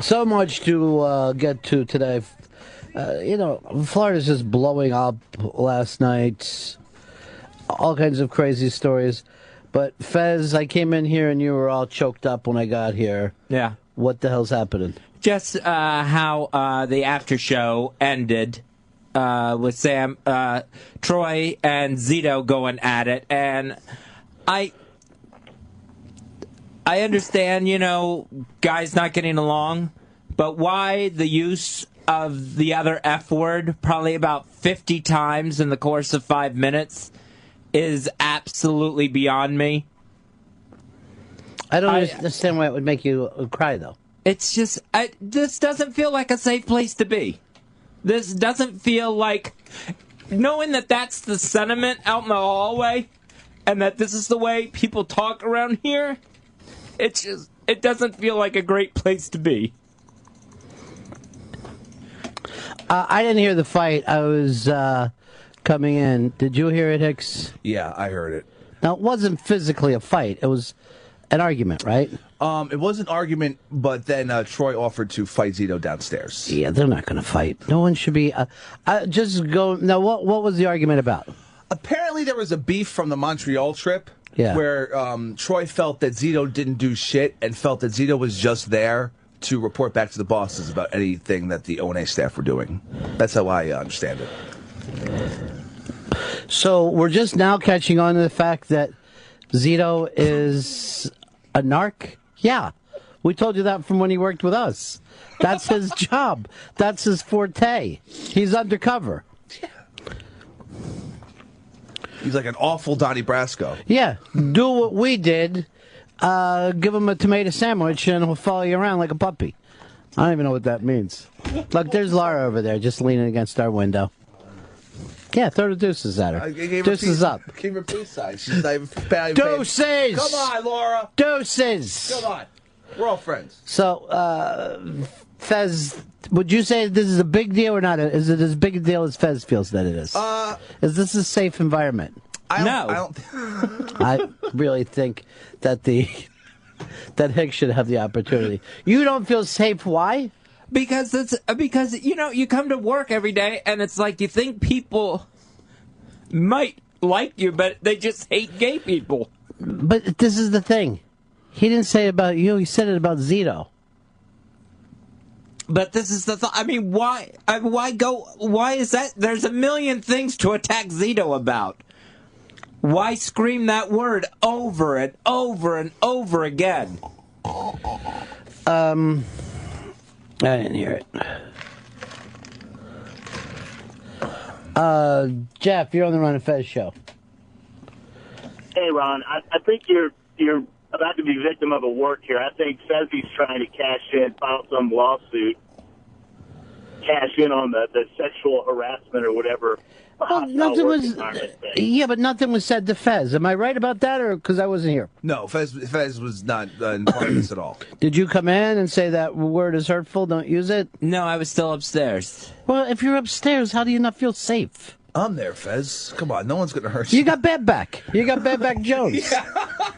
So much to get to today. Florida's just blowing up last night. All kinds of crazy stories. But Fez, I came in here and you were all choked up when I got here. Yeah. What the hell's happening? Just how the after show ended with Sam, Troy, and Zito going at it. And I understand, guys not getting along, but why the use of the other F word probably about 50 times in the course of 5 minutes is absolutely beyond me. I don't understand why it would make you cry, though. It's just, this doesn't feel like a safe place to be. This doesn't feel like, knowing that that's the sentiment out in the hallway, and that this is the way people talk around here, it doesn't feel like a great place to be. I didn't hear the fight. I was coming in. Did you hear it, Hicks? Yeah, I heard it. Now, it wasn't physically a fight. It was an argument, right? It was an argument, but then Troy offered to fight Zito downstairs. Yeah, they're not going to fight. No one should be. Just go. Now, what was the argument about? Apparently, there was a beef from the Montreal trip. Yeah. Where Troy felt that Zito didn't do shit and felt that Zito was just there to report back to the bosses about anything that the OnA staff were doing. That's how I understand it. So we're just now catching on to the fact that Zito is a narc? Yeah. We told you that from when he worked with us. That's his job. That's his forte. He's undercover. Yeah. He's like an awful Donnie Brasco. Yeah. Do what we did. Give him a tomato sandwich and he'll follow you around like a puppy. I don't even know what that means. Look, there's Laura over there just leaning against our window. Yeah, throw the deuces at her. Deuces up. Give her peace sign. She's like, deuces! Come on, Laura. Deuces! Come on. We're all friends. So, Fez, would you say this is a big deal or not? Is it as big a deal as Fez feels that it is? Is this a safe environment? I really think that that Hicks should have the opportunity. You don't feel safe. Why? Because you come to work every day and it's like you think people might like you, but they just hate gay people. But this is the thing. He didn't say it about you. He said it about Zito. But this is the thought. I mean, why go? Why is that? There's a million things to attack Zito about. Why scream that word over and over and over again? I didn't hear it. Jeff, you're on the Ron and Fez show. Hey, Ron, I think you're about to be victim of a work here. I think Fezzi's trying to cash in, file some lawsuit, cash in on the sexual harassment or whatever. Well, nothing was. Yeah, but nothing was said to Fez. Am I right about that, or because I wasn't here? No, Fez was not in part of this at all. Did you come in and say that word is hurtful? Don't use it. No, I was still upstairs. Well, if you're upstairs, how do you not feel safe? I'm there, Fez. Come on, no one's gonna hurt you. You got bad back. You got bad back Jones. Yeah,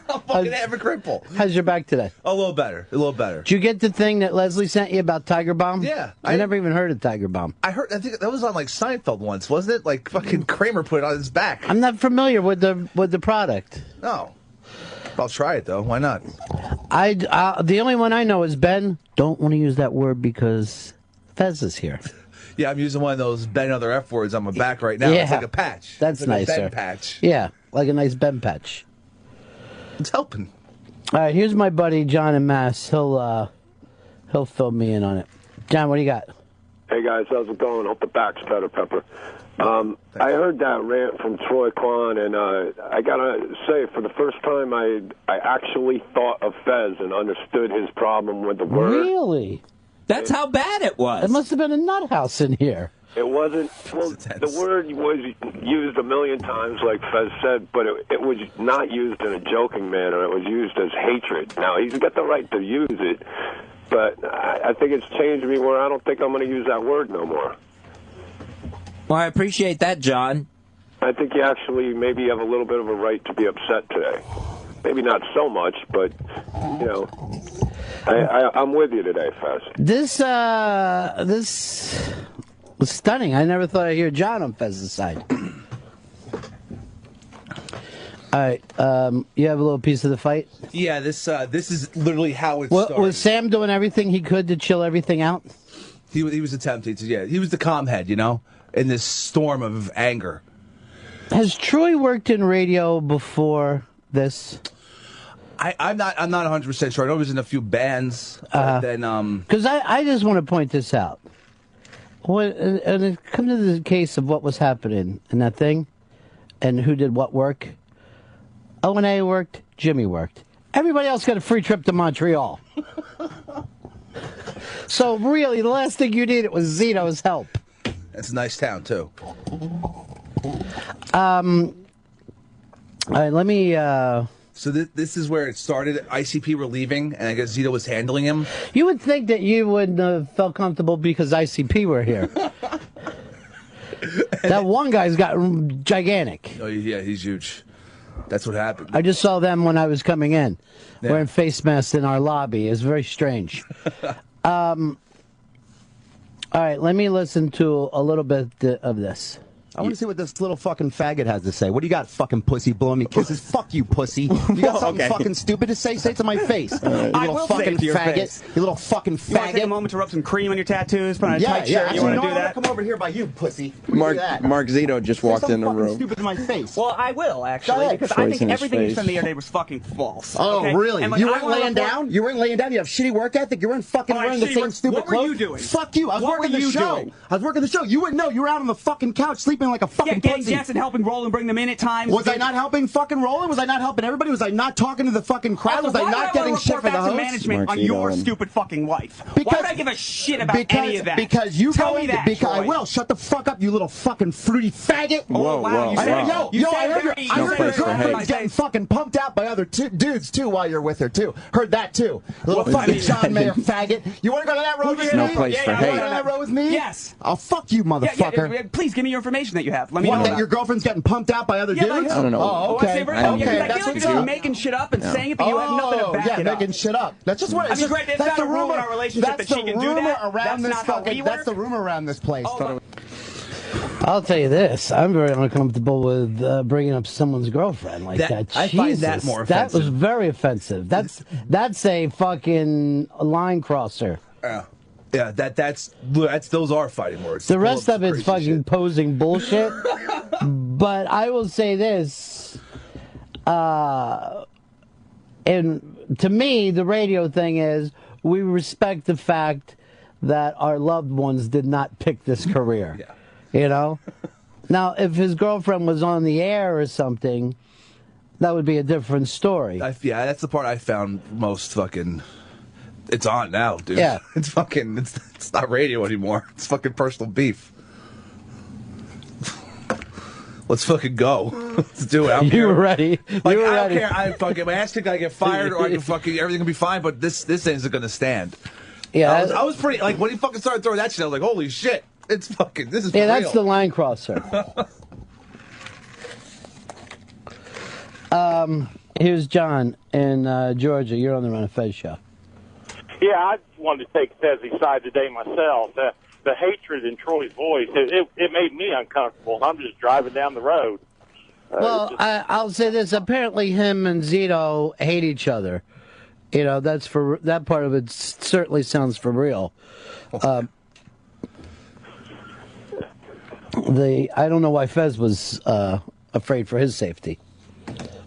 I'm fucking have a cripple. How's your back today? A little better. A little better. Did you get the thing that Leslie sent you about Tiger Bomb? Yeah. I never even heard of Tiger Bomb. I think that was on like Seinfeld once, wasn't it? Like fucking Kramer put it on his back. I'm not familiar with the product. No. I'll try it though. Why not? The only one I know is Ben. Don't want to use that word because Fez is here. Yeah, I'm using one of those Ben other F words on my back right now. Yeah. It's like a patch. That's it's like nicer. a Ben patch. Yeah, like a nice Ben patch. It's helping. All right, here's my buddy John in Mass. He'll fill me in on it. John, what do you got? Hey guys, how's it going? Hope the back's better, Pepper. I heard that rant from Troy Quan, and I gotta say, for the first time, I actually thought of Fez and understood his problem with the word. Really? That's how bad it was. It must have been a nut house in here. It wasn't. Well, the word was used a million times, like Fez said, but it was not used in a joking manner. It was used as hatred. Now, he's got the right to use it, but I think it's changed me where I don't think I'm going to use that word no more. Well, I appreciate that, John. I think you actually maybe have a little bit of a right to be upset today. Maybe not so much, but, you know. I'm with you today, Fez. This was stunning. I never thought I'd hear John on Fez's side. All right, you have a little piece of the fight? Yeah, this is literally how it started. Was Sam doing everything he could to chill everything out? He was attempting to, yeah. He was the calm head, you know, in this storm of anger. Has Troy worked in radio before this? I'm not 100% sure. I know he was in a few bands. Because I just want to point this out. When it comes to the case of what was happening in that thing, and who did what work, OnA worked, Jimmy worked. Everybody else got a free trip to Montreal. So really, the last thing you needed was Zito's help. It's a nice town too. All right, let me. So this is where it started. ICP were leaving, and I guess Zito was handling him. You would think that you wouldn't have felt comfortable because ICP were here. That one guy's got gigantic. Oh yeah, he's huge. That's what happened. I just saw them when I was coming in, wearing face masks in our lobby. It's very strange. All right, let me listen to a little bit of this. I want to see what this little fucking faggot has to say. What do you got, fucking pussy, blowing me kisses? Fuck you, pussy. You got something fucking stupid to say? Say it to my face. You little fucking faggot. You little fucking faggot. You want to take a moment to rub some cream on your tattoos, put on a tight shirt? You want to do that? Come over here by you, pussy. Mark Zito just walked in the room. Stupid to my face. Well, I will, actually, because I think everything you said the other day was fucking false. Oh, really? Like, you weren't laying down? You weren't laying down? You have shitty work ethic? You weren't fucking wearing the same stupid clothes? What were you doing? Fuck you. I was working the show. I was working the show. You wouldn't know. You were out on the fucking couch sleeping like a fucking pussy. Yes, and helping Roland bring them in at times. Was I not helping fucking Roland? Was I not helping everybody? Was I not talking to the fucking crowd? Was I not getting shit for the host? Management on your stupid fucking wife. Why would I give a shit about any of that? Because you tell me that. Because I will. Shut the fuck up, you little fucking fruity faggot. Whoa, wow. I heard your girlfriend's getting fucking pumped out by other dudes too while you're with her too. Heard that too. Little fucking John Mayer faggot. You want to go to that road with me? No place for hate. You want to go to that road with me? Yes. Oh, fuck you, motherfucker. Please give me your information that you have. Let me know that your girlfriend's getting pumped out by other dudes? I don't know. Oh, okay. Okay, that's what you're making shit up and saying it, but you have nothing to back it up. Making shit up. That's just what. I mean, great. That's the rumor in our relationship that she can do that. That's the rumor around this place. I'll tell you this: I'm very uncomfortable with bringing up someone's girlfriend like that. I find that more offensive. That was very offensive. That's a fucking line crosser. Yeah, that's those are fighting words. The rest of it's fucking posing bullshit. But I will say this, and to me, the radio thing is we respect the fact that our loved ones did not pick this career. Yeah. You know? Now, if his girlfriend was on the air or something, that would be a different story. Yeah, that's the part I found most fucking... It's on now, dude. Yeah. It's fucking... It's not radio anymore. It's fucking personal beef. Let's fucking go. Let's do it. You were ready. Like, you were I don't ready. care. I fucking... My ass can get fired or I can fucking... Everything can be fine, but this isn't going to stand. Yeah. I was pretty... Like, when he fucking started throwing that shit, I was like, holy shit. It's fucking... This is Yeah, for that's real. the line crosser. Here's John in Georgia. You're on the Run of Fez show. Yeah, I wanted to take Fezzi's side today myself. The hatred in Troy's voice, it made me uncomfortable. I'm just driving down the road. Well, I'll say this. Apparently him and Zito hate each other. You know, that part of it certainly sounds for real. I don't know why Fez was afraid for his safety.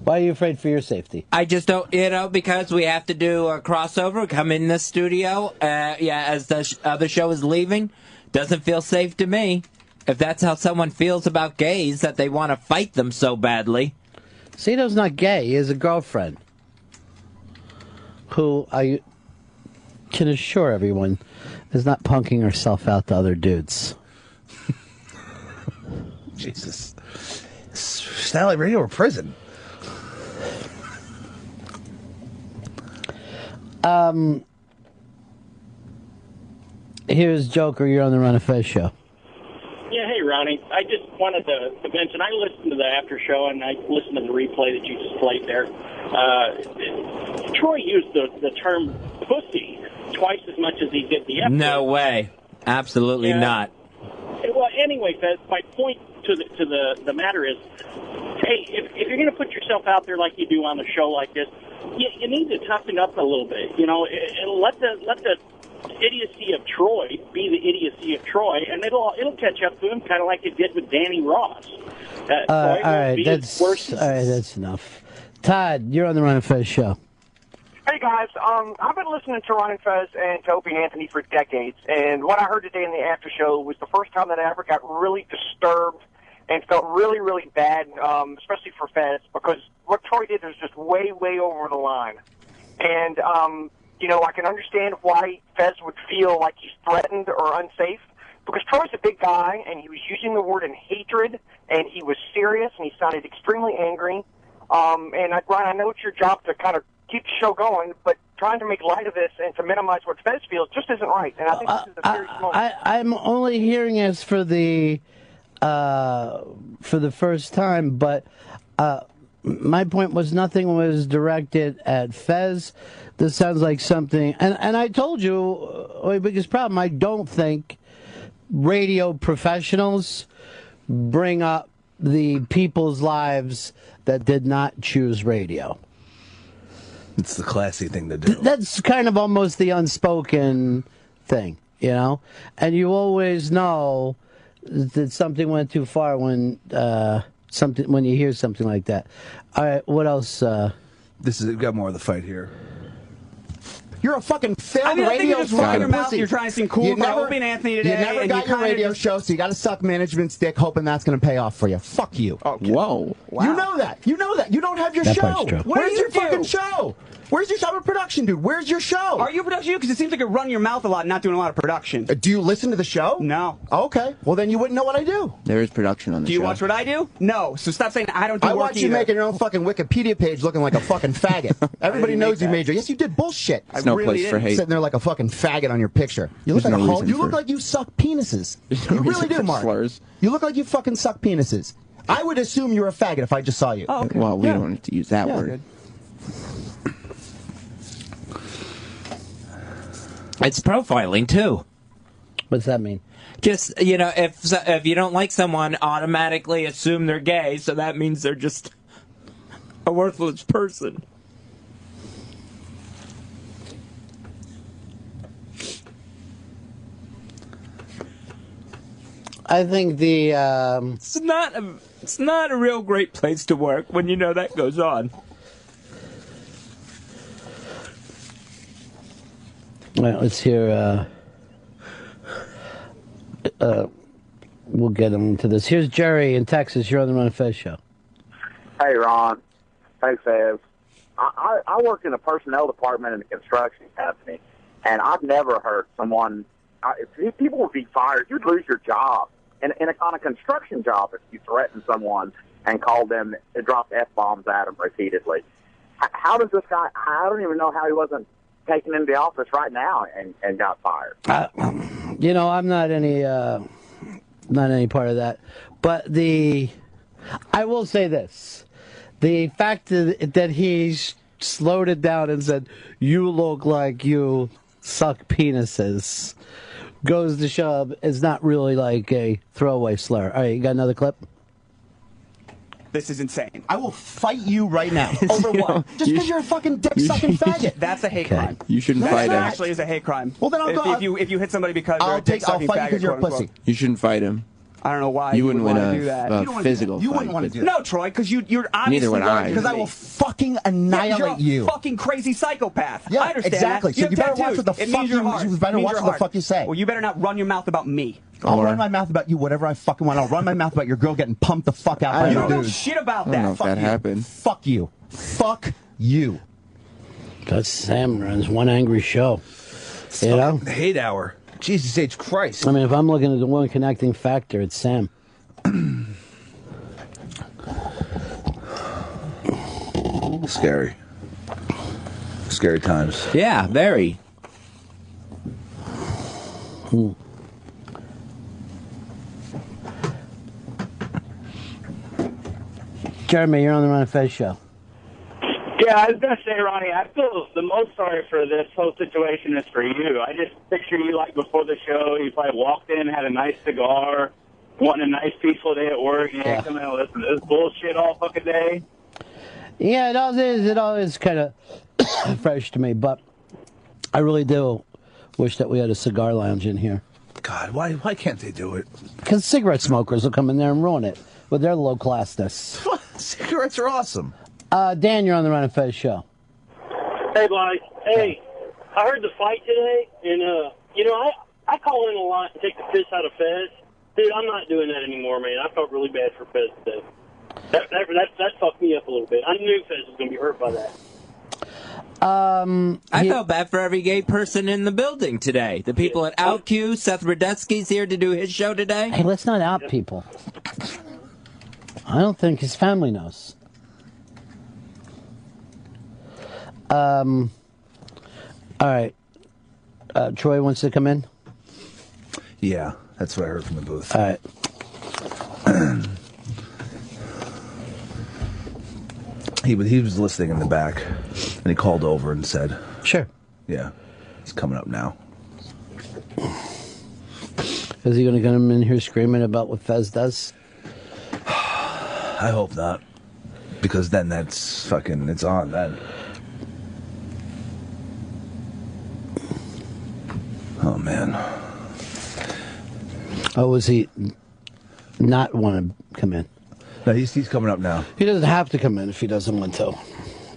Why are you afraid for your safety? I just don't, because we have to do a crossover, come in the studio, as the other show is leaving. Doesn't feel safe to me. If that's how someone feels about gays, that they want to fight them so badly. Zito's not gay. He has a girlfriend who I can assure everyone is not punking herself out to other dudes. Jesus. Satellite radio or prison? Here's Joker. You're on the Run of Fez show. Yeah, hey, Ronnie. I just wanted to mention, I listened to the after show, and I listened to the replay that you just played there. Troy used the term pussy twice as much as he did the F No way. Absolutely Yeah. not. Well, anyway, Fez, my point to the matter is, hey, if you're going to put yourself out there like you do on a show like this, you need to toughen up a little bit. You know, let the idiocy of Troy be the idiocy of Troy, and it'll catch up to him, kind of like it did with Danny Ross. All right, that's enough. Todd, you're on the Ron and Fez show. Hey guys, I've been listening to Ron and Fez and to Opie and Anthony for decades, and what I heard today in the after show was the first time that I ever got really disturbed and felt really, really bad, especially for Fez, because what Troy did was just way, way over the line. And, you know, I can understand why Fez would feel like he's threatened or unsafe, because Troy's a big guy, and he was using the word in hatred, and he was serious, and he sounded extremely angry. And Ron, I know it's your job to kind of keep the show going, but trying to make light of this and to minimize what Fez feels just isn't right. And I think this is a serious moment. I'm only hearing this for the first time, but my point was nothing was directed at Fez. This sounds like something, and I told you my biggest problem. I don't think radio professionals bring up the people's lives that did not choose radio. It's the classy thing to do. That's kind of almost the unspoken thing, you know? And you always know that something went too far when you hear something like that. All right, what else? We've got more of the fight here. You're a fucking failed I think radio you're just running your mouth. pussy. You're trying to seem cool about Opie and Anthony today. You never got your radio show, so you got to suck management's dick, hoping that's going to pay off for you. Fuck you. Okay. Whoa. Wow. You know that. You know that. You don't have your That show. part's true. Where's your fucking show? Where's your show? I'm a production dude. Where's your show? Are you a production dude? Because it seems like you're running your mouth a lot and not doing a lot of production. Do you listen to the show? No. Okay. Well, then you wouldn't know what I do. There is production on the show. Do you watch what I do? No. So stop saying I don't do I work watch you either. making your own fucking Wikipedia page looking like a fucking faggot. Everybody knows you made your. Yes, you did bullshit. There's no place for hate. Sitting there like a fucking faggot on your picture. You look There's like no a hoe. reason You look for- like you suck penises. no You really reason do, for Mark. slurs. You look like you fucking suck penises. I would assume you're a faggot if I just saw you. Oh, okay. Well, we Yeah. don't have to use that Yeah. word. It's profiling, too. What's that mean? Just, you know, if you don't like someone, automatically assume they're gay, so that means they're just a worthless person. I think the It's not a real great place to work when you know that goes on. well, let's hear. We'll get into this. Here's Jerry in Texas. You're on the Ron and Fez show. Hey, Ron. Hey, Fez. I work in the personnel department in the construction company, and I've never heard someone. People would be fired. You'd lose your job. On a construction job, if you threaten someone and call them, drop F-bombs at them repeatedly. How does this guy, I don't even know how he wasn't taken into the office right now and got fired. You know, I'm not any part of that. But I will say this. The fact that he's slowed it down and said, you look like you suck penises, goes to show is not really like a throwaway slur. All right, you got another clip? This is insane. I will fight you right now. Over what? Just because you're a fucking dick-sucking faggot. That's a hate crime. You shouldn't fight him. That actually is a hate crime. Well, then I'll go. If you hit somebody because they're I'll a dick-sucking fight you faggot, because you're a quote, unquote. pussy. You shouldn't fight him. I don't know why You wouldn't would win want to do that. a physical You fight. wouldn't want to do that. No, Troy, because you're obviously Neither would going I. to Because I will fucking you're annihilate a you. fucking crazy psychopath. Yeah, I understand exactly. That. So you better have watch what the tattoos. It fuck means you're you- hard. you better It means watch you're what the hard. fuck you say. Well, you better not run your mouth about me. I'll run my mouth about you whatever I fucking want. I'll run my mouth about your girl getting pumped the fuck out by You your don't know dude. shit about I don't know that. if Fuck that you. happened. Fuck you. Fuck you. Because Sam runs one angry show. You know? Hate hour. Jesus H. Christ. I mean, if I'm looking at the one connecting factor, it's Sam. Scary. Scary times. Yeah, very. Jeremy, you're on the Ron and Fez show. Yeah, I was going to say, Ronnie, I feel the most sorry for this whole situation is for you. I just picture you like before the show, you probably walked in, had a nice cigar, wanting a nice peaceful day at work, and you come in and listen to this bullshit all fucking day. Yeah, it all is kind of fresh to me, but I really do wish that we had a cigar lounge in here. God, why can't they do it? Because cigarette smokers will come in there and ruin it with their low classness. Cigarettes are awesome. Dan, you're on the Ron and Fez show. Hey, Mike. Hey, I heard the fight today, and, I call in a lot and take the piss out of Fez. Dude, I'm not doing that anymore, man. I felt really bad for Fez today. That fucked me up a little bit. I knew Fez was going to be hurt by that. I felt bad for every gay person in the building today. The people at OutQ, Seth Rudetsky's here to do his show today. Hey, let's not out people. I don't think his family knows. All right. Troy wants to come in? Yeah, that's what I heard from the booth. All right. He was listening in the back, and he called over and said, "Sure, yeah, it's coming up now." Is he going to come in here screaming about what Fez does? I hope not, because then that's fucking, it's on then. Oh man. Oh, was he not want to come in? No, he's coming up now. He doesn't have to come in if he doesn't want to.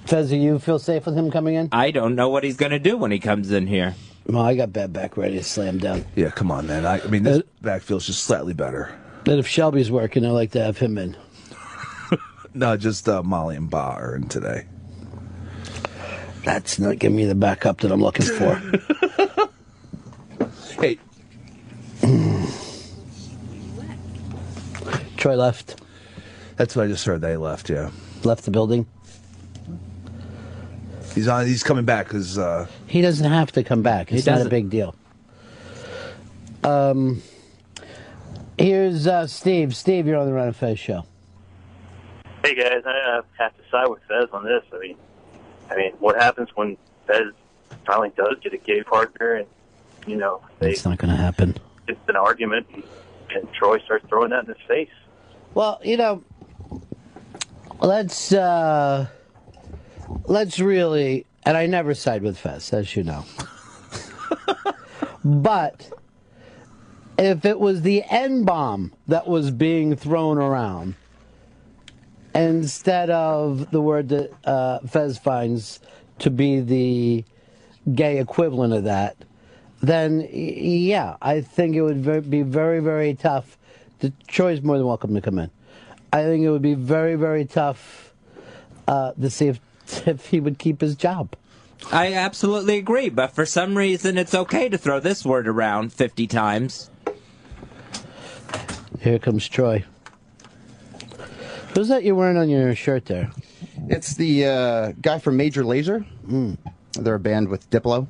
Fez, do you feel safe with him coming in? I don't know what he's going to do when he comes in here. Well, I got bad back ready to slam down. Yeah, come on, man. I mean, this back feels just slightly better. But if Shelby's working, I like to have him in. No, just Molly and Ba are in today. That's not giving me the backup that I'm looking for. Hey. Troy left. That's what I just heard. They left, yeah. Left the building? He's coming back because... he doesn't have to come back. It's not a big deal. Here's Steve. Steve, you're on the Ron and Fez show. Hey, guys. I have to side with Fez on this. I mean, what happens when Fez finally does get a gay partner and, It's not going to happen. It's an argument and Troy starts throwing that in his face? Well, let's really, and I never side with Fez, as you know. But if it was the N-bomb that was being thrown around instead of the word that Fez finds to be the gay equivalent of that, then yeah, I think it would be very, very tough. Troy's more than welcome to come in. I think it would be very, very tough to see if he would keep his job. I absolutely agree, but for some reason it's okay to throw this word around 50 times. Here comes Troy. Who's that you're wearing on your shirt there? It's the guy from Major Lazer. They're a band with Diplo.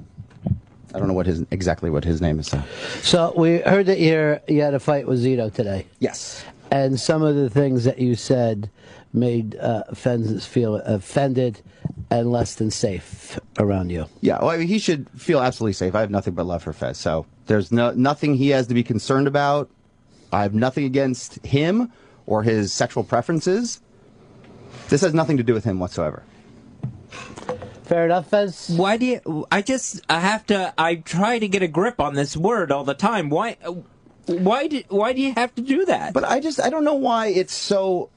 I don't know exactly what his name is. So we heard that you had a fight with Zito today. Yes. And some of the things that you said made Fez feel offended and less than safe around you. Yeah, well, I mean, he should feel absolutely safe. I have nothing but love for Fez. So there's nothing he has to be concerned about. I have nothing against him or his sexual preferences. This has nothing to do with him whatsoever. Fair enough, Fez. Why do you... I try to get a grip on this word all the time. Why do you have to do that? But I don't know why it's so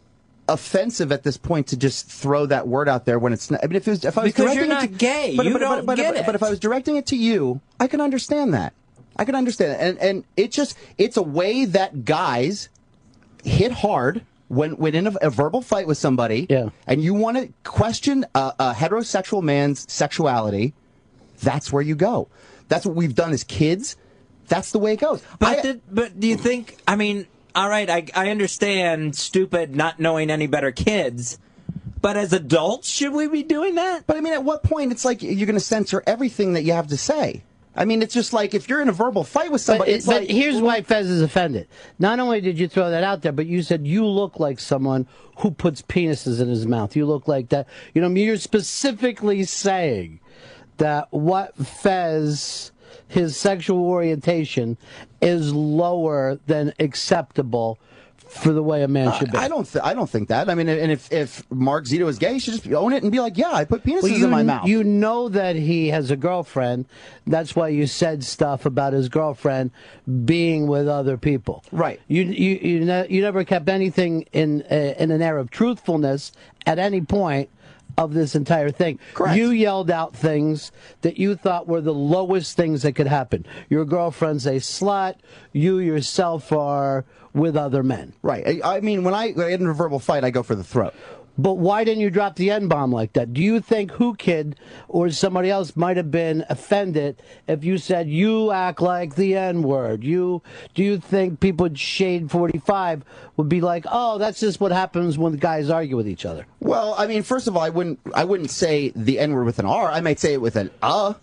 offensive at this point to just throw that word out there when it's not. I mean, if I was because directing you're not gay, you don't get it. But if I was directing it to you, I can understand that. I can understand it, and it's a way that guys hit hard when in a verbal fight with somebody, and you want to question a heterosexual man's sexuality. That's where you go. That's what we've done as kids. That's the way it goes. But do you think? I mean, all right, I understand stupid not knowing any better kids, but as adults, should we be doing that? But I mean, at what point it's like you're going to censor everything that you have to say? I mean, it's just like if you're in a verbal fight with somebody, it's but like here's why Fez is offended. Not only did you throw that out there, but you said you look like someone who puts penises in his mouth. You look like that. You know, you're specifically saying that what Fez, his sexual orientation, is lower than acceptable for the way a man should be. I don't think that. I mean, and if Mark Zito is gay, he should just own it and be like, yeah, I put penises in my mouth. You know that he has a girlfriend. That's why you said stuff about his girlfriend being with other people. Right. You never kept anything in an air of truthfulness at any point of this entire thing. Correct. You yelled out things that you thought were the lowest things that could happen. Your girlfriend's a slut. You yourself are with other men. Right. I mean, when I get in a verbal fight, I go for the throat. But why didn't you drop the N-bomb like that? Do you think Who Kid or somebody else might have been offended if you said, you act like the N-word? Do you think people at Shade 45 would be like, oh, that's just what happens when guys argue with each other? Well, I mean, first of all, I wouldn't say the N-word with an R. I might say it with an I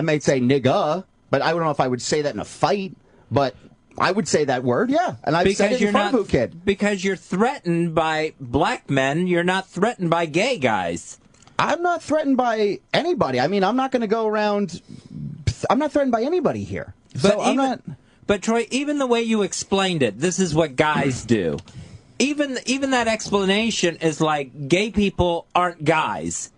might say nigga, but I don't know if I would say that in a fight. But I would say that word, yeah. And I've said it in front of Who Kid. Because you're threatened by black men, you're not threatened by gay guys. I'm not threatened by anybody. I mean, I'm not going to go around. I'm not threatened by anybody here. So I'm not. But Troy, even the way you explained it, this is what guys do. Even that explanation is like gay people aren't guys.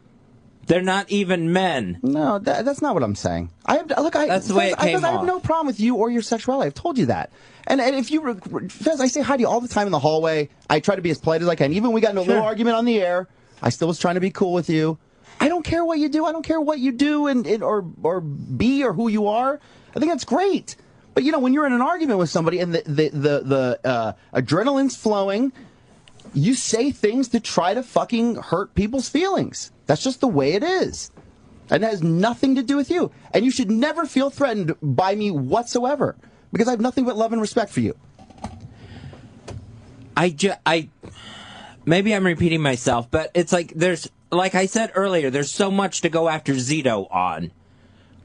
They're not even men. No, that's not what I'm saying. That's the way it came off. I have no problem with you or your sexuality. I've told you that. And if you, Fez, I say hi to you all the time in the hallway. I try to be as polite as I can. Even when we got into a little argument on the air, I still was trying to be cool with you. I don't care what you do. I don't care what you do or be or who you are. I think that's great. But you know, when you're in an argument with somebody and the adrenaline's flowing, you say things to try to fucking hurt people's feelings. That's just the way it is. And it has nothing to do with you. And you should never feel threatened by me whatsoever. Because I have nothing but love and respect for you. Maybe I'm repeating myself, but it's like like I said earlier, there's so much to go after Zito on.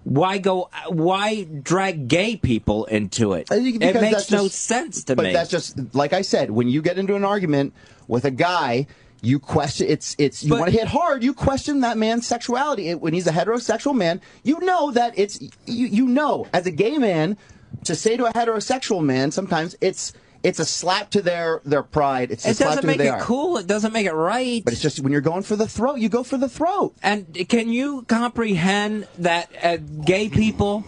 Why drag gay people into it? It makes no sense to me. But that's just, like I said, when you get into an argument with a guy, you question, you want to hit hard, you question that man's sexuality. When he's a heterosexual man, you know that you know, as a gay man, to say to a heterosexual man, sometimes it's a slap to their pride. It doesn't make it cool. It doesn't make it right. But it's just when you're going for the throat, you go for the throat. And can you comprehend that gay people,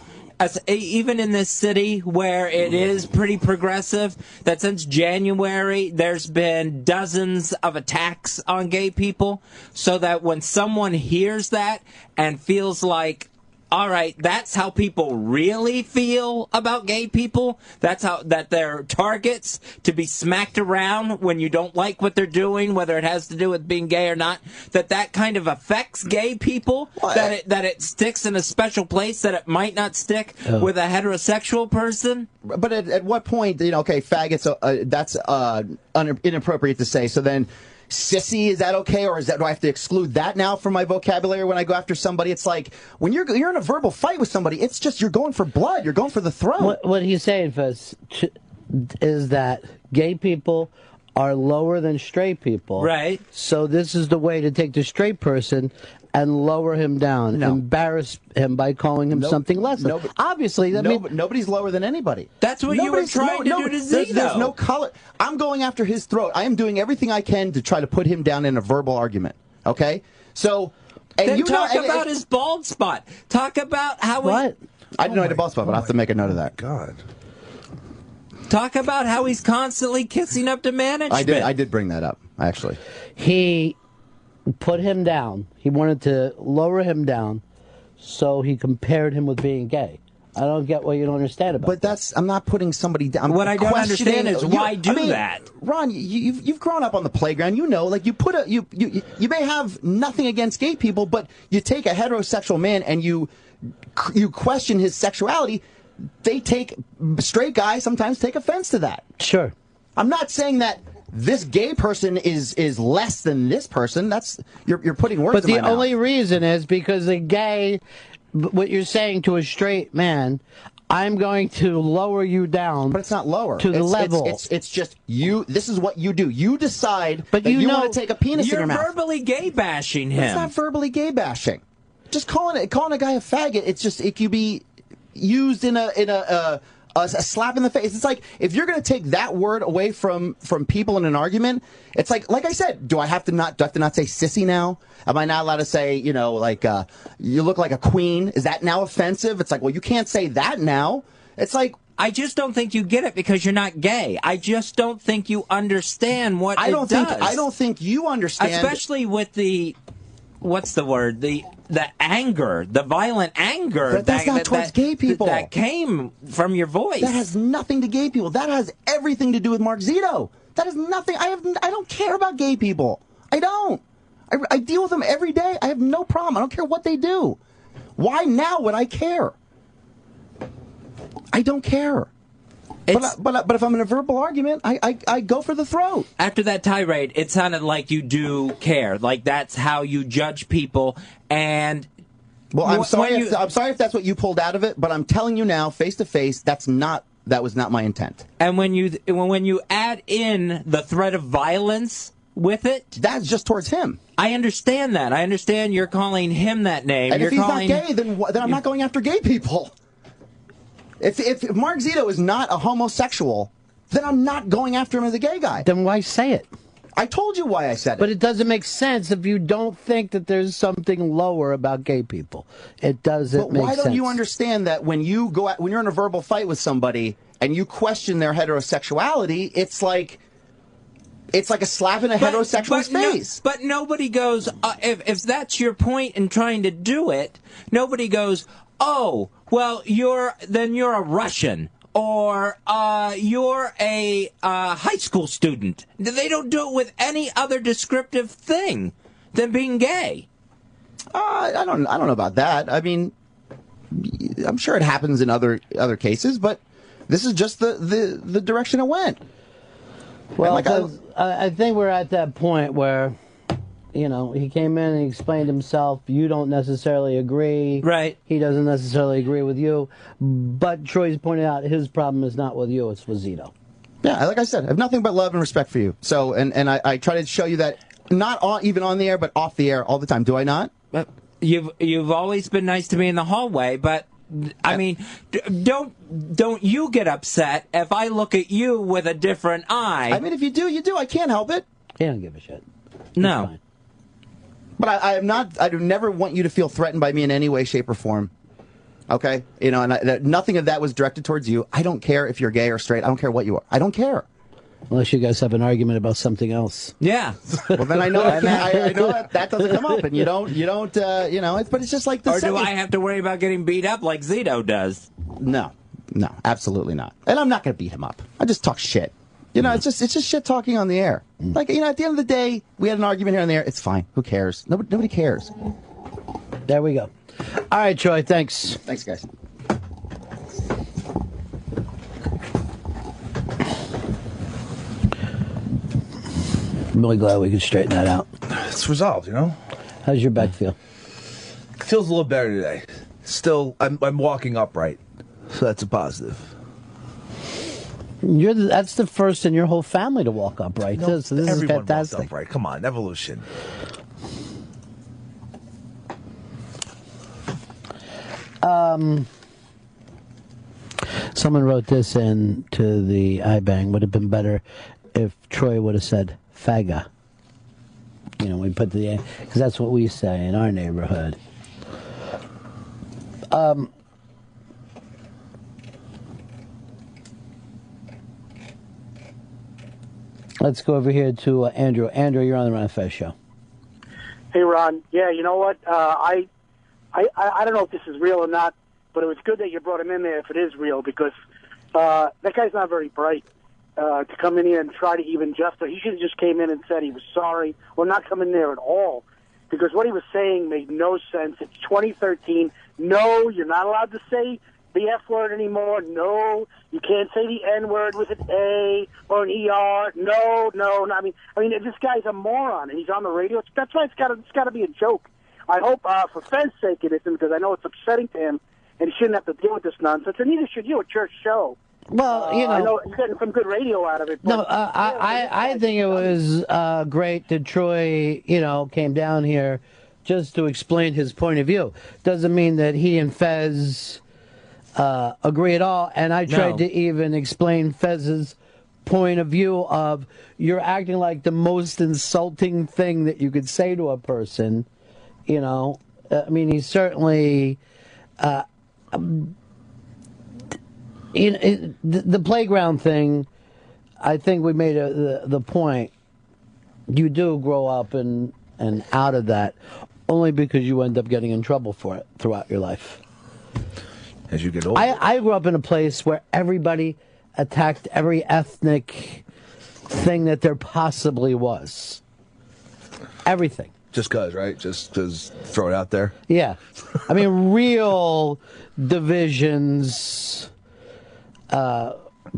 even in this city where it is pretty progressive, that since January there's been dozens of attacks on gay people, so that when someone hears that and feels like, all right, that's how people really feel about gay people. That they're targets to be smacked around when you don't like what they're doing, whether it has to do with being gay or not. That kind of affects gay people. That it sticks in a special place that it might not stick with a heterosexual person. But at what point, okay, faggots, that's inappropriate to say. So then, sissy, is that okay, or do I have to exclude that now from my vocabulary when I go after somebody? It's like when you're in a verbal fight with somebody, it's just you're going for blood, you're going for the throat. What he's saying, Fez, is that gay people are lower than straight people. Right. So this is the way to take the straight person and lower him down, embarrass him by calling him something less. Obviously, nobody's lower than anybody. That's what you were trying to do to Zito. There's no color. I'm going after his throat. I am doing everything I can to try to put him down in a verbal argument. Okay? So, and then you talk about his bald spot. Talk about how I didn't know he had a bald spot, but I have to make a note of that. God. Talk about how he's constantly kissing up to management. I did bring that up, actually. He put him down. He wanted to lower him down, so he compared him with being gay. I don't get what you don't understand about. But I'm not putting somebody down. What I don't understand is why do that. Ron, you've grown up on the playground. You know, like you may have nothing against gay people, but you take a heterosexual man and you question his sexuality. Straight guys sometimes take offense to that. Sure. I'm not saying that this gay person is less than this person. That's you're putting words in my mouth. But the only reason is because a gay what you're saying to a straight man, I'm going to lower you down. But it's not lower. To the level. It's just you. This is what you do. You decide but that you know, want to take a penis in your mouth. You're verbally gay bashing him. It's not verbally gay bashing. Just calling a guy a faggot. It could be used in a slap in the face. It's like if you're going to take that word away from people in an argument, it's like I said, do I have to not say sissy now? Am I not allowed to say, you look like a queen? Is that now offensive? It's like, well, you can't say that now. It's like, I just don't think you get it because you're not gay. I just don't think you understand what it does. I don't think you understand. Especially with the, what's the word? The anger, the violent anger. But that's not towards gay people. That came from your voice. That has nothing to gay people. That has everything to do with Mark Zito. That has nothing. I don't care about gay people. I don't. I deal with them every day. I have no problem. I don't care what they do. Why now would I care? I don't care. But if I'm in a verbal argument, I go for the throat. After that tirade, it sounded like you do care. Like that's how you judge people. And well, I'm sorry if that's what you pulled out of it. But I'm telling you now, face to face, that was not my intent. And when you add in the threat of violence with it, that's just towards him. I understand that. I understand you're calling him that name. And you're if he's calling, not gay, then I'm not going after gay people. If Mark Zito is not a homosexual, then I'm not going after him as a gay guy. Then why say it? I told you why I said it. But it doesn't make sense if you don't think that there's something lower about gay people. It doesn't make sense. But why don't you understand that when you're in a verbal fight with somebody and you question their heterosexuality, it's like a slap in a heterosexual's face. But nobody goes, if that's your point in trying to do it, nobody goes, oh, well, you're a Russian, or you're a high school student. They don't do it with any other descriptive thing than being gay. I don't know about that. I mean, I'm sure it happens in other cases, but this is just the direction it went. Well, I think we're at that point where, he came in and he explained himself. You don't necessarily agree. Right. He doesn't necessarily agree with you. But Troy's pointed out his problem is not with you, it's with Zito. Yeah, like I said, I have nothing but love and respect for you. So, and I try to show you that not even on the air, but off the air all the time. Do I not? But you've always been nice to me in the hallway, but I mean, don't you get upset if I look at you with a different eye? I mean, if you do, you do. I can't help it. He don't give a shit. No. But I do never want you to feel threatened by me in any way, shape, or form. Okay? And nothing of that was directed towards you. I don't care if you're gay or straight. I don't care what you are. I don't care. Unless you guys have an argument about something else. Yeah. Well, then I know I know that doesn't come up, and you don't. But it's just like the. Or do I have to worry about getting beat up like Zito does? No, absolutely not. And I'm not going to beat him up. I just talk shit. It's just shit talking on the air. Like, at the end of the day, we had an argument here on the air. It's fine. Who cares? Nobody cares. There we go. All right, Troy. Thanks. Thanks, guys. I'm really glad we could straighten that out. It's resolved, How's your back feel? It feels a little better today. Still, I'm walking upright, so that's a positive. That's the first in your whole family to walk upright. No, So this is everyone fantastic. walks upright. Come on, evolution. Someone wrote this in to the iBang. Would have been better if Troy would have said "fagga." We put the because that's what we say in our neighborhood. Let's go over here to Andrew. Andrew, you're on the Ron Fez show. Hey, Ron. Yeah, you know what? I don't know if this is real or not, but it was good that you brought him in there if it is real, because that guy's not very bright to come in here and try to even justify. He should have just came in and said he was sorry, or not come in there at all, because what he was saying made no sense. It's 2013. No, you're not allowed to say the F word anymore. No, you can't say the N word with an A or an ER. No. I mean, this guy's a moron, and he's on the radio. That's why it's got to be a joke. I hope for Fez's sake it isn't, because I know it's upsetting to him, and he shouldn't have to deal with this nonsense. And neither should you, a church show. Well, I know he's getting some good radio out of it. But, No, I think it was great that Troy, came down here just to explain his point of view. Doesn't mean that he and Fez agree at all. And I tried to even explain Fez's point of view of you're acting like the most insulting thing that you could say to a person. I mean, he's certainly. The playground thing, I think we made the point. You do grow up and out of that, only because you end up getting in trouble for it throughout your life. As you get older. I grew up in a place where everybody attacked every ethnic thing that there possibly was. Everything. Just because, right? Just because, throw it out there? Yeah. I mean, real divisions...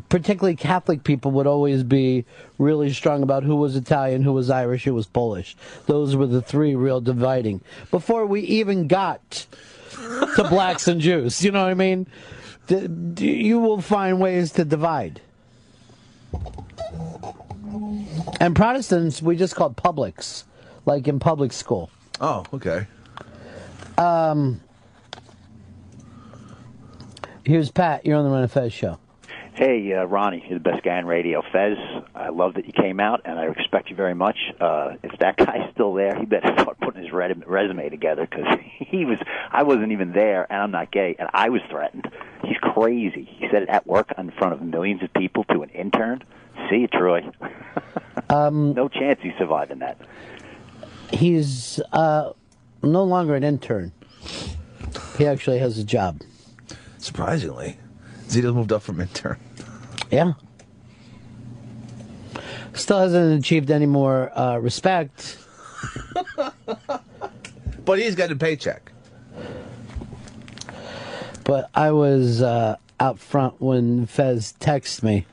particularly Catholic people would always be really strong about who was Italian, who was Irish, who was Polish. Those were the three real dividing. Before we even got to blacks and Jews, you know what I mean? You will find ways to divide. And Protestants, we just called publics, like in public school. Oh, okay. Here's Pat. You're on the Run of Fez show. Hey, Ronnie, you're the best guy on radio. Fez, I love that you came out, and I respect you very much. If that guy's still there, he better start putting his resume together, because I wasn't even there, and I'm not gay, and I was threatened. He's crazy. He said it at work in front of millions of people to an intern. See you, Troy. No chance he's surviving that. He's no longer an intern. He actually has a job. Surprisingly. Zito moved up from intern. Yeah. Still hasn't achieved any more respect. But he's got a paycheck. But I was out front when Fez texted me.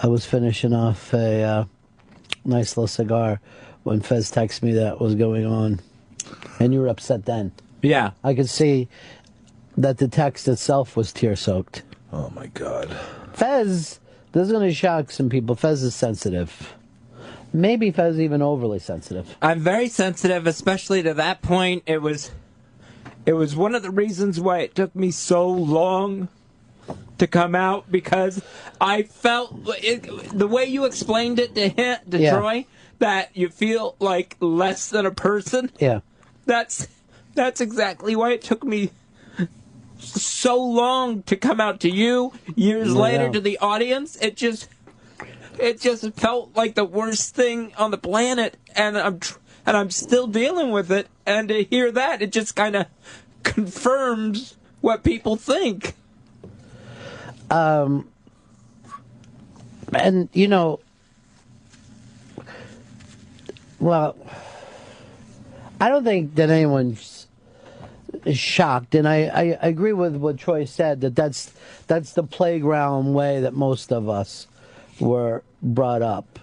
I was finishing off a nice little cigar when Fez texted me that was going on. And you were upset then. Yeah. I could see that the text itself was tear-soaked. Oh, my God. Fez, this is going to shock some people. Fez is sensitive. Maybe Fez even overly sensitive. I'm very sensitive, especially to that point. It was one of the reasons why it took me so long to come out, because I felt the way you explained it to Troy, that you feel like less than a person. Yeah. That's exactly why it took me so long to come out to you. Years later to the audience, it just felt like the worst thing on the planet, and I'm still dealing with it. And to hear that, it just kind of confirms what people think. And well, I don't think that anyone's shocked, and I agree with what Troy said, that's the playground way that most of us were brought up.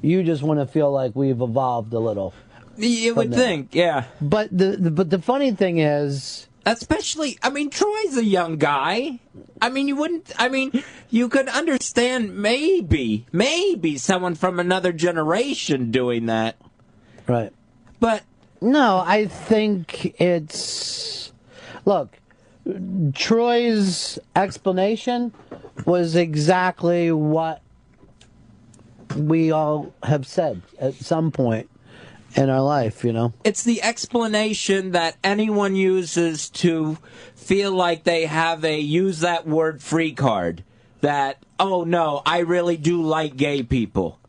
You just want to feel like we've evolved a little. You would think, yeah. But the funny thing is, especially, I mean, Troy's a young guy. I mean, you could understand maybe someone from another generation doing that. Right. But no, I think it's... Look, Troy's explanation was exactly what we all have said at some point in our life, It's the explanation that anyone uses to feel like they have a use that word free card. That, oh no, I really do like gay people.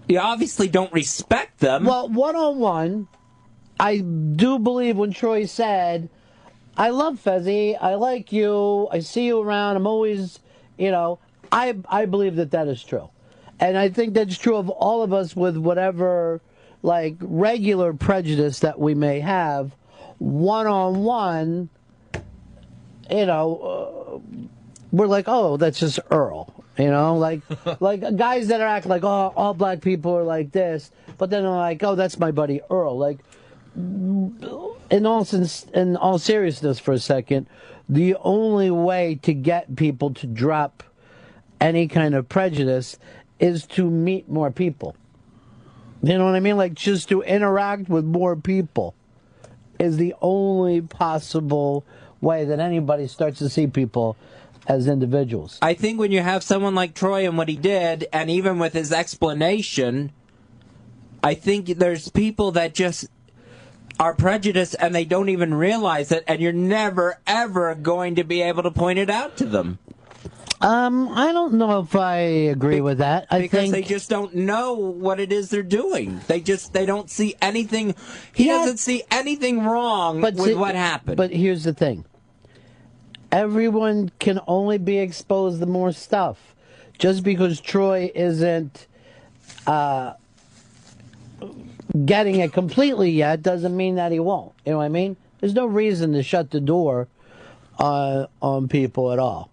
You obviously don't respect them. Well, one-on-one, I do believe when Troy said, I love Fezzy, I like you, I see you around, I'm always, I believe that is true. And I think that's true of all of us with whatever, regular prejudice that we may have. One-on-one, we're like, oh, that's just Earl. Like guys that are acting like, oh, all black people are like this, but then they're like, oh, that's my buddy Earl. Like, in all seriousness for a second, the only way to get people to drop any kind of prejudice is to meet more people. You know what I mean? Like, just to interact with more people is the only possible way that anybody starts to see people as individuals. I think when you have someone like Troy and what he did, and even with his explanation, I think there's people that just are prejudiced and they don't even realize it, and you're never, ever going to be able to point it out to them. I don't know if I agree with that. Because they just don't know what it is they're doing. They don't see anything. He doesn't see anything wrong with what happened. But here's the thing. Everyone can only be exposed to more stuff. Just because Troy isn't getting it completely yet doesn't mean that he won't. You know what I mean? There's no reason to shut the door on people at all.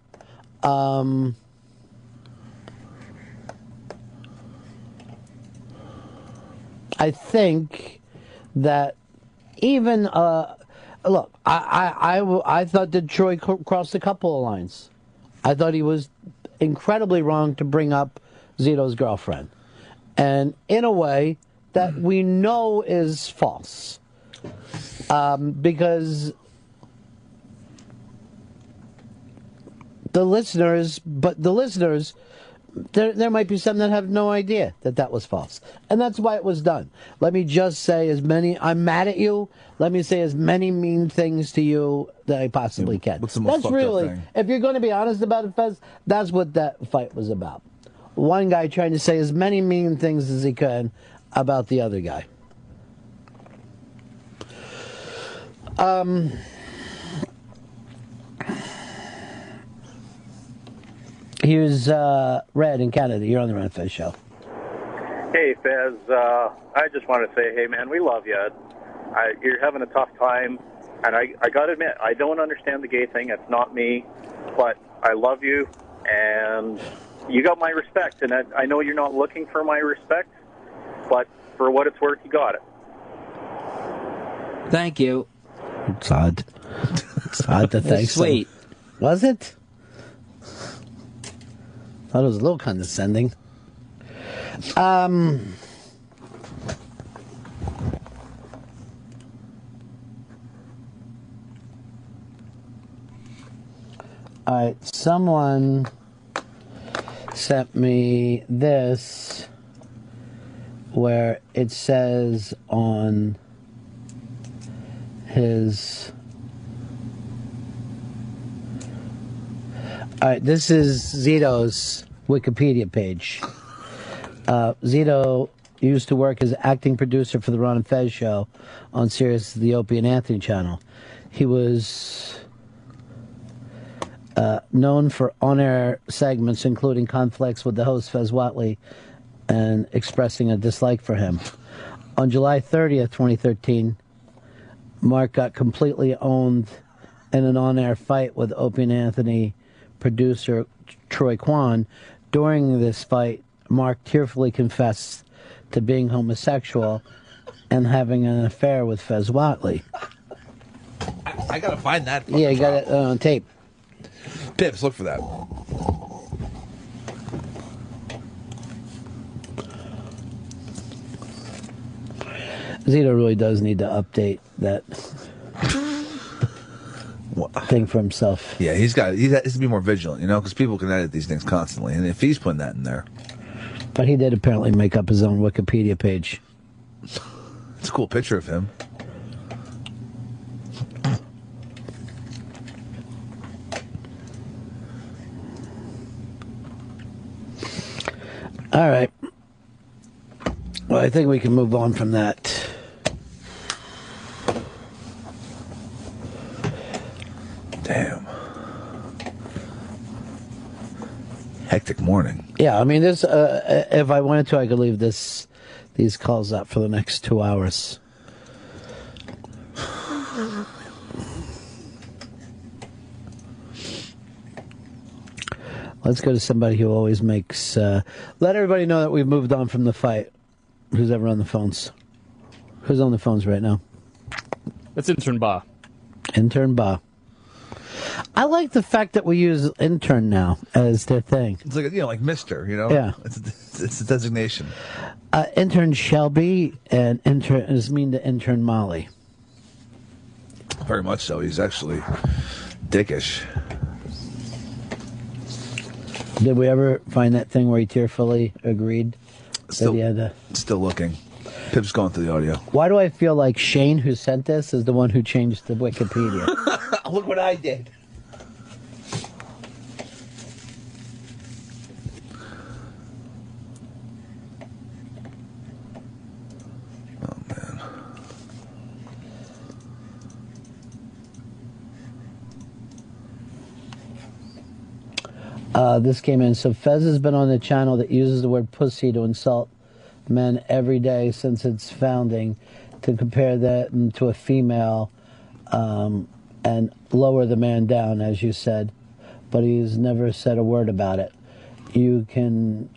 I think that even look, I thought that Troy crossed a couple of lines. I thought he was incredibly wrong to bring up Zito's girlfriend, and in a way that we know is false, because the listeners, there might be some that have no idea that was false. And that's why it was done. Let me just say I'm mad at you. Let me say as many mean things to you that I possibly can. What's the most fucked up thing? If you're going to be honest about it, Fez, that's what that fight was about. One guy trying to say as many mean things as he could about the other guy. Here's Red in Canada. You're on the Ron Fez Show. Hey, Fez. I just want to say, hey, man, we love you. You're having a tough time, and I got to admit, I don't understand the gay thing. It's not me, but I love you, and you got my respect. And I know you're not looking for my respect, but for what it's worth, you got it. Thank you. It's odd. It's odd to thank sweet. Was it? Thought it was a little condescending. All right, someone sent me this where it says on his... All right, this is Zito's Wikipedia page. Zito used to work as acting producer for the Ron and Fez Show on Sirius, the Opie and Anthony channel. He was known for on-air segments, including conflicts with the host Fez Whatley and expressing a dislike for him. On July 30th, 2013, Mark got completely owned in an on-air fight with Opie and Anthony producer Troy Quan. During this fight, Mark tearfully confessed to being homosexual and having an affair with Fez Whatley. I gotta find that. Yeah, you got it on tape. Pips, look for that. Zito really does need to update that thing for himself. Yeah, he has to be more vigilant, because people can edit these things constantly, and if he's putting that in there. But he did apparently make up his own Wikipedia page. It's a cool picture of him. All right. Well, I think we can move on from that. Damn. Hectic morning. Yeah, I mean, this. If I wanted to, I could leave these calls up for the next 2 hours. Let's go to somebody who always makes... let everybody know that we've moved on from the fight. Who's ever on the phones? Who's on the phones right now? That's intern Ba. Intern Ba. I like the fact that we use intern now as their thing. It's like, like Mister, Yeah. It's a designation. Intern Shelby and intern is mean to intern Molly. Very much so. He's actually dickish. Did we ever find that thing where he tearfully agreed that he had to... Still looking. Pip's going through the audio. Why do I feel like Shane, who sent this, is the one who changed the Wikipedia? Look what I did. This came in. So Fez has been on the channel that uses the word pussy to insult men every day since its founding, to compare that to a female and lower the man down, as you said. But he's never said a word about it. You can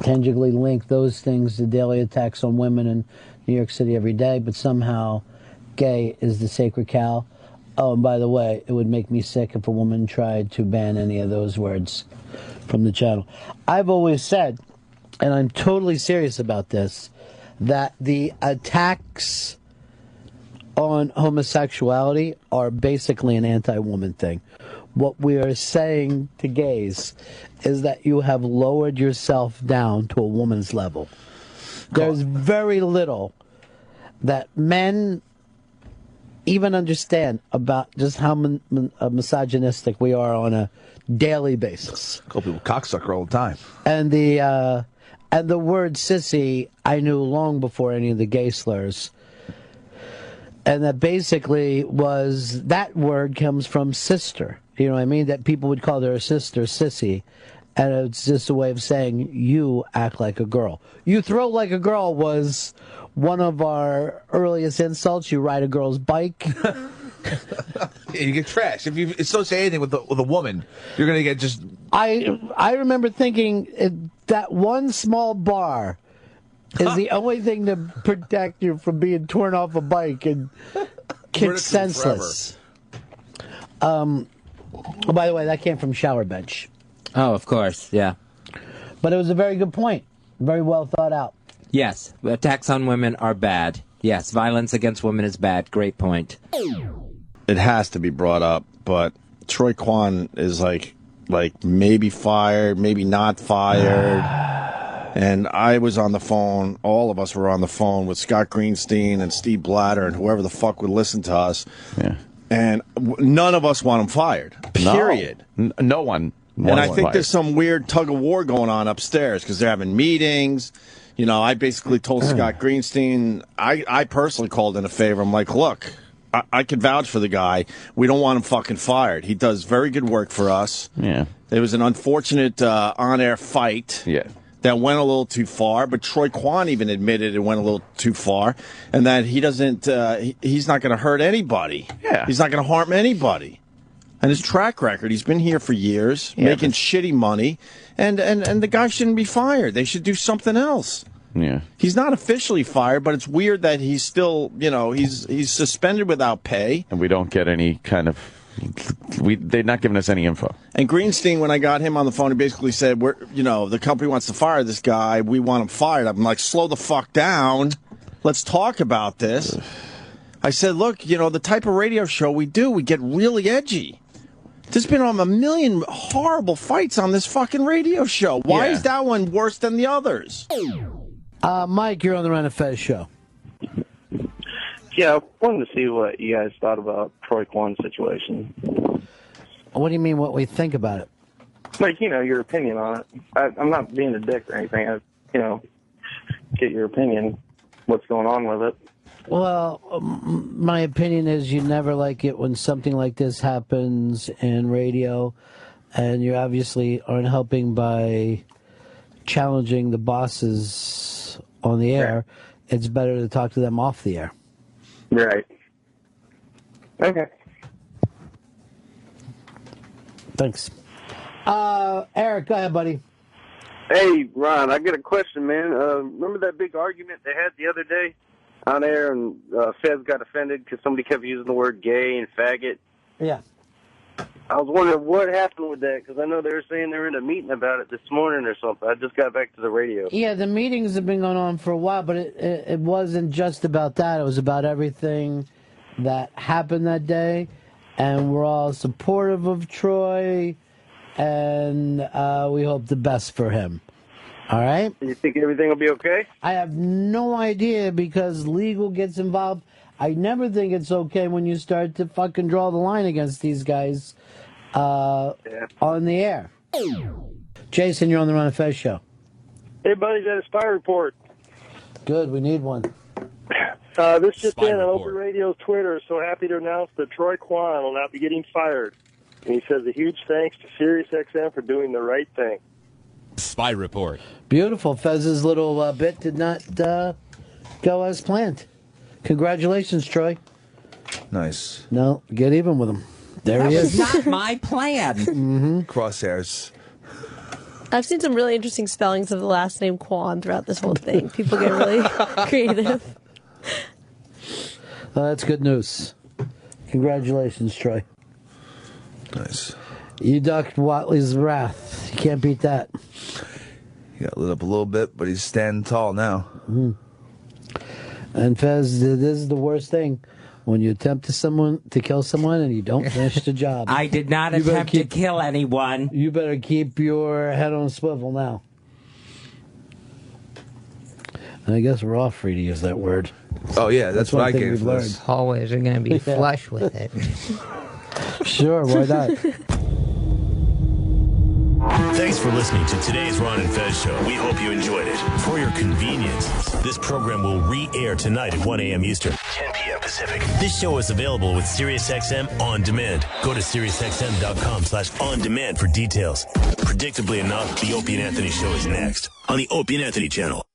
tangibly link those things to daily attacks on women in New York City every day, but somehow gay is the sacred cow. Oh, and by the way, it would make me sick if a woman tried to ban any of those words from the channel. I've always said, and I'm totally serious about this, that the attacks on homosexuality are basically an anti-woman thing. What we are saying to gays is that you have lowered yourself down to a woman's level. There's very little that men even understand about just how misogynistic we are on a daily basis. Call people cocksucker all the time. And the word sissy I knew long before any of the gay slurs. And that basically was, that word comes from sister. You know what I mean? That people would call their sister sissy. And it's just a way of saying you act like a girl. You throw like a girl was one of our earliest insults. You ride a girl's bike. You get trash. If you associate anything with a woman, you're going to get just... I remember thinking that one small bar is the only thing to protect you from being torn off a bike and kicked senseless. Oh, by the way, that came from Shower Bench. Oh, of course, yeah. But it was a very good point. Very well thought out. Yes, attacks on women are bad. Yes, violence against women is bad. Great point. It has to be brought up, but Troy Quan is like maybe fired, maybe not fired. And I was on the phone, all of us were on the phone with Scott Greenstein and Steve Blatter and whoever the fuck would listen to us. Yeah. And none of us want him fired, period. No one. And I think there's some weird tug of war going on upstairs because they're having meetings. You know, I basically told Scott Greenstein, I personally called in a favor. I'm like, look, I could vouch for the guy. We don't want him fucking fired. He does very good work for us. Yeah. There was an unfortunate on-air fight. Yeah. That went a little too far, but Troy Quan even admitted it went a little too far, and that he doesn't, he's not going to hurt anybody. Yeah. He's not going to harm anybody. And his track record, he's been here for years, making shitty money, and the guy shouldn't be fired. They should do something else. Yeah. He's not officially fired, but it's weird that he's still, he's suspended without pay. And we don't get any kind of... they're not giving us any info. And Greenstein, when I got him on the phone, he basically said, the company wants to fire this guy. We want him fired. I'm like, slow the fuck down. Let's talk about this. I said, look, the type of radio show we do, we get really edgy. There's been a million horrible fights on this fucking radio show. Why is that one worse than the others? Mike, you're on the Ron and Fez show. Yeah, I wanted to see what you guys thought about Troy Quan's situation. What do you mean, what we think about it? Like, your opinion on it. I'm not being a dick or anything. Get your opinion. What's going on with it? Well, my opinion is you never like it when something like this happens in radio, and you obviously aren't helping by challenging the bosses on the air. It's better to talk to them off the air. Right. Okay. Thanks. Eric, go ahead, buddy. Hey, Ron, I got a question, man. Remember that big argument they had the other day on air, and Fez got offended because somebody kept using the word gay and faggot. Yeah. I was wondering what happened with that, because I know they were saying they were in a meeting about it this morning or something. I just got back to the radio. Yeah, the meetings have been going on for a while, but it wasn't just about that. It was about everything that happened that day, and we're all supportive of Troy, and we hope the best for him. All right? You think everything will be okay? I have no idea, because legal gets involved. I never think it's okay when you start to fucking draw the line against these guys on the air. Jason, you're on the Ron and Fez show. Hey, buddy, got a spy report. Good, we need one. This just in on Open Radio's Twitter. So happy to announce that Troy Quan will not be getting fired. And he says a huge thanks to SiriusXM for doing the right thing. Spy report. Beautiful. Fez's little bit did not go as planned. Congratulations, Troy. Nice. No, get even with him. There he is. That was not my plan. Mm-hmm. Crosshairs. I've seen some really interesting spellings of the last name Quan throughout this whole thing. People get really creative. That's good news. Congratulations, Troy. Nice. You ducked Watley's wrath. You can't beat that. He got lit up a little bit, but he's standing tall now. Mm. And Fez, this is the worst thing. When you attempt to kill someone and you don't finish the job. I did not attempt to kill anyone. You better keep your head on a swivel now. And I guess we're all free to use that word. Oh, yeah, that's what I thing gave we've for learned. this. Hallways are going to be flush with it. Sure, why not? Thanks for listening to today's Ron and Fez show. We hope you enjoyed it. For your convenience, this program will re-air tonight at 1 a.m. Eastern, 10 p.m. Pacific. This show is available with SiriusXM On Demand. Go to SiriusXM.com/on-demand for details. Predictably enough, the Opie and Anthony show is next on the Opie and Anthony channel.